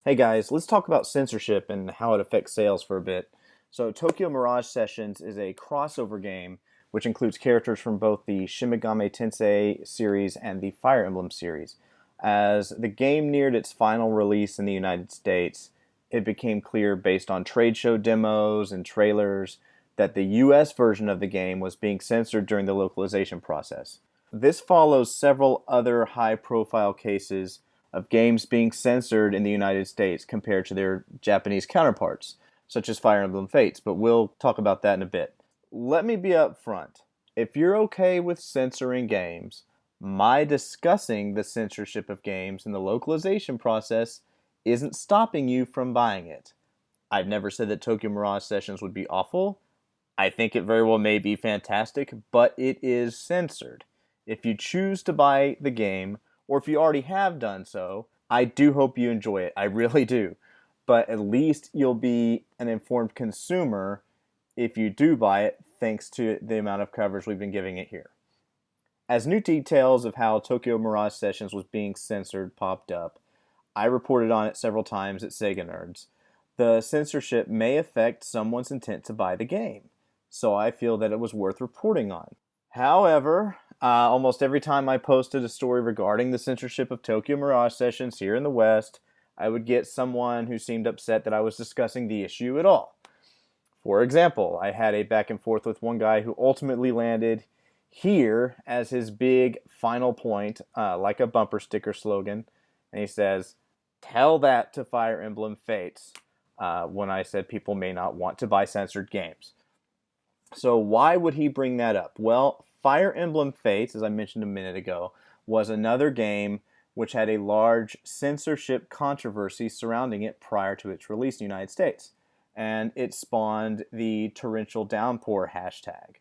Hey guys, let's talk about censorship and how it affects sales for a bit. So, Tokyo Mirage Sessions is a crossover game which includes characters from both the Shin Megami Tensei series and the Fire Emblem series. As the game neared its final release in the United States, it became clear based on trade show demos and trailers that the US version of the game was being censored during the localization process. This follows several other high profile cases of games being censored in the United States compared to their Japanese counterparts, such as Fire Emblem Fates, but we'll talk about that in a bit. Let me be upfront. If you're okay with censoring games, my discussing the censorship of games in the localization process isn't stopping you from buying it. I've never said that Tokyo Mirage Sessions would be awful. I think it very well may be fantastic, but it is censored. If you choose to buy the game, or if you already have done so, I do hope you enjoy it. I really do. But at least you'll be an informed consumer if you do buy it, thanks to the amount of coverage we've been giving it here. As new details of how Tokyo Mirage Sessions was being censored popped up, I reported on it several times at Sega Nerds. The censorship may affect someone's intent to buy the game, so I feel that it was worth reporting on. However, almost every time I posted a story regarding the censorship of Tokyo Mirage Sessions here in the West, I would get someone who seemed upset that I was discussing the issue at all. For example, I had a back and forth with one guy who ultimately landed here as his big final point, like a bumper sticker slogan. And he says, "Tell that to Fire Emblem Fates," when I said people may not want to buy censored games. So why would he bring that up? Well, Fire Emblem Fates, as I mentioned a minute ago, was another game which had a large censorship controversy surrounding it prior to its release in the United States. And it spawned the torrential downpour hashtag.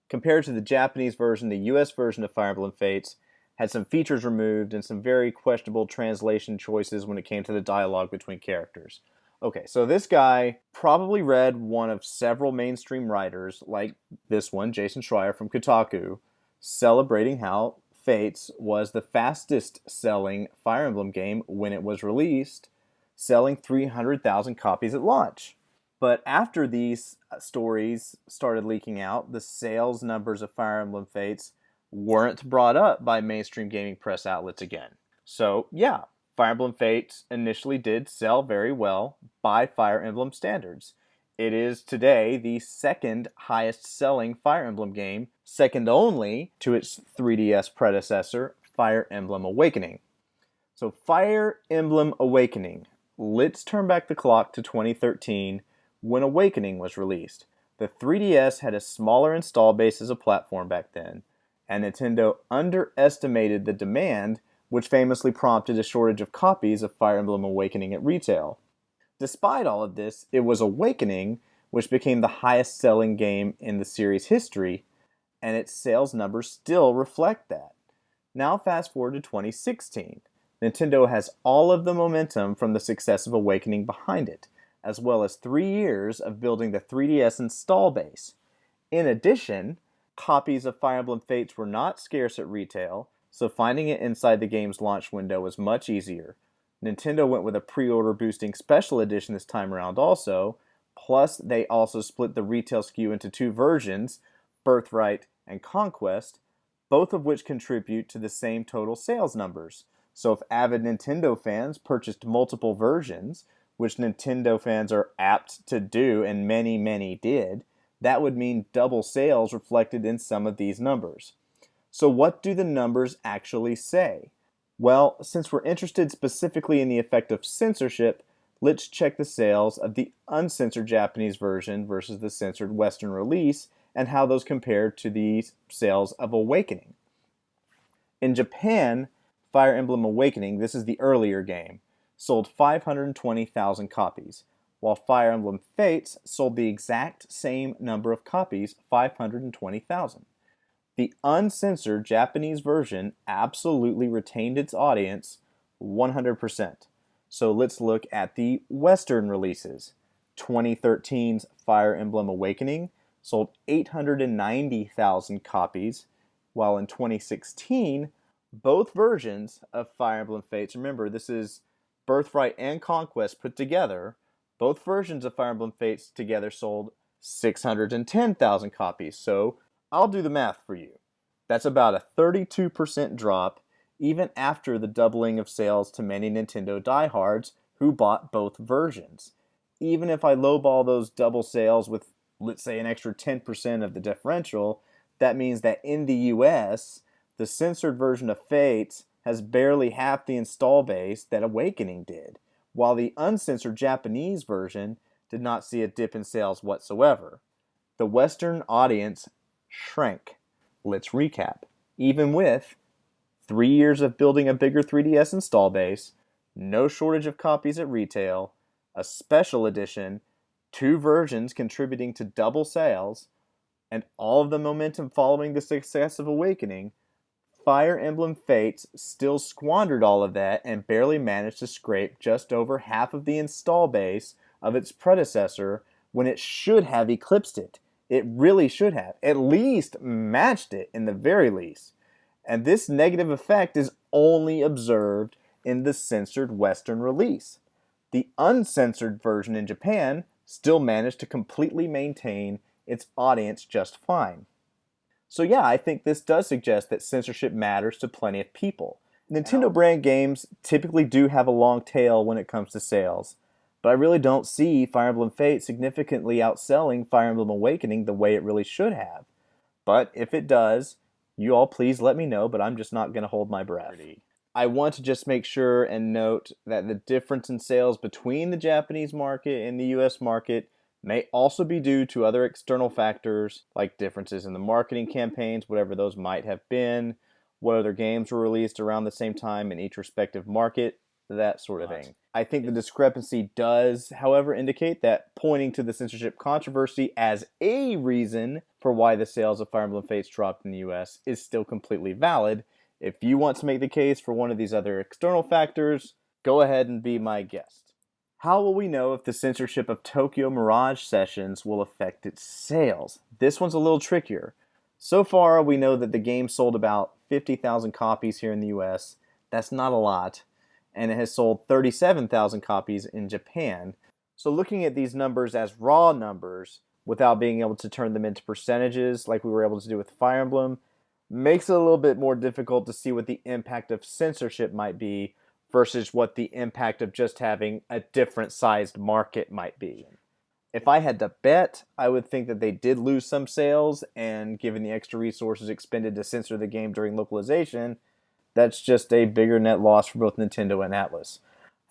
Compared to the Japanese version, the US version of Fire Emblem Fates had some features removed and some very questionable translation choices when it came to the dialogue between characters. Okay, so this guy probably read one of several mainstream writers, like this one, Jason Schreier from Kotaku, celebrating how Fates was the fastest selling Fire Emblem game when it was released, selling 300,000 copies at launch. But after these stories started leaking out, the sales numbers of Fire Emblem Fates weren't brought up by mainstream gaming press outlets again. So, yeah, Fire Emblem Fates initially did sell very well by Fire Emblem standards. It is today the second highest selling Fire Emblem game, second only to its 3DS predecessor, Fire Emblem Awakening. So, Fire Emblem Awakening. Let's turn back the clock to 2013 when Awakening was released. The 3DS had a smaller install base as a platform back then, and Nintendo underestimated the demand, which famously prompted a shortage of copies of Fire Emblem Awakening at retail. Despite all of this, it was Awakening which became the highest selling game in the series history, and its sales numbers still reflect that. Now fast forward to 2016. Nintendo has all of the momentum from the success of Awakening behind it, as well as 3 years of building the 3DS install base. In addition, copies of Fire Emblem Fates were not scarce at retail, so finding it inside the game's launch window was much easier. Nintendo went with a pre-order boosting special edition this time around also, plus they also split the retail SKU into two versions, Birthright and Conquest, both of which contribute to the same total sales numbers. So if avid Nintendo fans purchased multiple versions, which Nintendo fans are apt to do, and many did, that would mean double sales reflected in some of these numbers. So what do the numbers actually say? Well, since we're interested specifically in the effect of censorship, let's check the sales of the uncensored Japanese version versus the censored Western release and how those compare to the sales of Awakening. In Japan, Fire Emblem Awakening, this is the earlier game, sold 520,000 copies, while Fire Emblem Fates sold the exact same number of copies, 520,000. The uncensored Japanese version absolutely retained its audience 100%. So let's look at the Western releases. 2013's Fire Emblem Awakening sold 890,000 copies, while in 2016, both versions of Fire Emblem Fates, remember this is Birthright and Conquest put together, both versions of Fire Emblem Fates together sold 610,000 copies. So I'll do the math for you. That's about a 32% drop, even after the doubling of sales to many Nintendo diehards who bought both versions. Even if I lowball those double sales with, let's say, an extra 10% of the differential, that means that in the US, the censored version of Fates has barely half the install base that Awakening did, while the uncensored Japanese version did not see a dip in sales whatsoever. The Western audience shrank. Let's recap. Even with 3 years of building a bigger 3DS install base, no shortage of copies at retail, a special edition, 2 versions contributing to double sales, and all of the momentum following the success of Awakening, Fire Emblem Fates still squandered all of that and barely managed to scrape just over half of the install base of its predecessor when it should have eclipsed it. It really should have. At least matched it in the very least. And this negative effect is only observed in the censored Western release. The uncensored version in Japan still managed to completely maintain its audience just fine. So yeah, I think this does suggest that censorship matters to plenty of people. Nintendo brand games typically do have a long tail when it comes to sales, but I really don't see Fire Emblem Fates significantly outselling Fire Emblem Awakening the way it really should have. But if it does, you all please let me know, but I'm just not going to hold my breath. I want to just make sure and note that the difference in sales between the Japanese market and the US market may also be due to other external factors like differences in the marketing campaigns, whatever those might have been, what other games were released around the same time in each respective market, that sort of thing. I think the discrepancy does, however, indicate that pointing to the censorship controversy as a reason for why the sales of Fire Emblem Fates dropped in the US is still completely valid. If you want to make the case for one of these other external factors, go ahead and be my guest. How will we know if the censorship of Tokyo Mirage Sessions will affect its sales? This one's a little trickier. So far, we know that the game sold about 50,000 copies here in the US. That's not a lot. And it has sold 37,000 copies in Japan. So looking at these numbers as raw numbers, without being able to turn them into percentages like we were able to do with Fire Emblem, makes it a little bit more difficult to see what the impact of censorship might be versus what the impact of just having a different sized market might be. If I had to bet, I would think that they did lose some sales, and given the extra resources expended to censor the game during localization, that's just a bigger net loss for both Nintendo and Atlas.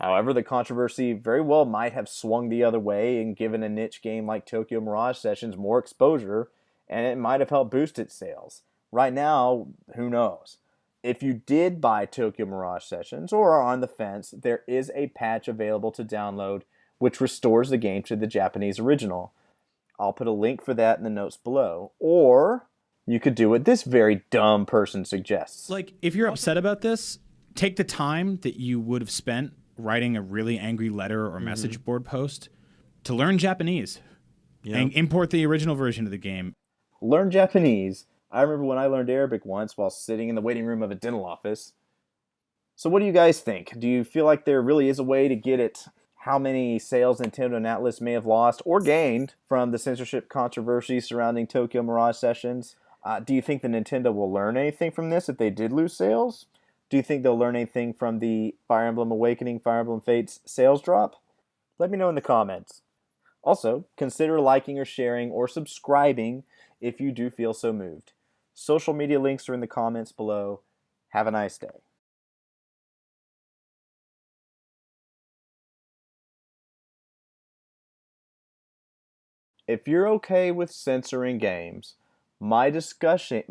However, the controversy very well might have swung the other way and given a niche game like Tokyo Mirage Sessions more exposure, and it might have helped boost its sales. Right now, who knows? If you did buy Tokyo Mirage Sessions or are on the fence, there is a patch available to download which restores the game to the Japanese original. I'll put a link for that in the notes below. Or you could do what this very dumb person suggests. Like, if you're upset about this, take the time that you would have spent writing a really angry letter or message board post to learn Japanese and import the original version of the game. Learn Japanese. I remember when I learned Arabic once while sitting in the waiting room of a dental office. So what do you guys think? Do you feel like there really is a way to get at how many sales Nintendo and Atlas may have lost or gained from the censorship controversy surrounding Tokyo Mirage Sessions? Do you think that Nintendo will learn anything from this if they did lose sales? Do you think they'll learn anything from the Fire Emblem Awakening, Fire Emblem Fates sales drop? Let me know in the comments. Also, consider liking or sharing or subscribing if you do feel so moved. Social media links are in the comments below. Have a nice day. If you're okay with censoring games, my discussion,